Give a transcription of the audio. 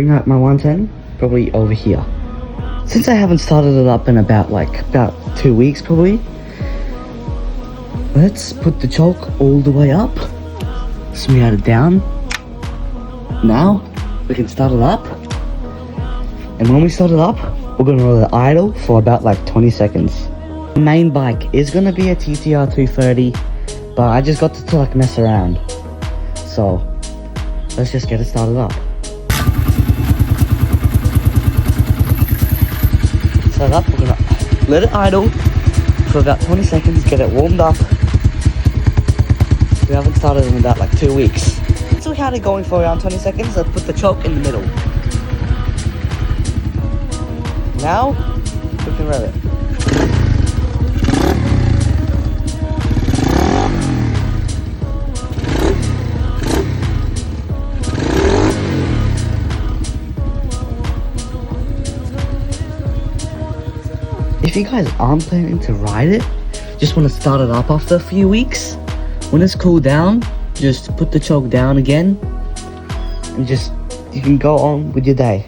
Bring out my 110, probably over here. Since I haven't started it up in about 2 weeks probably, let's put the choke all the way up. Smooth it down. Now we can start it up. And when we start it up, we're gonna let it idle for about 20 seconds. The main bike is gonna be a TTR 230, but I just got to mess around. So let's just get it started up. Start up, we're gonna let it idle for about 20 seconds, get it warmed up. We haven't started in about 2 weeks. So we had it going for around 20 seconds. Let's put the choke in the middle. Now we can rev it. If you guys aren't planning to ride it, just want to start it up after a few weeks, when it's cooled down, just put the choke down again and you can go on with your day.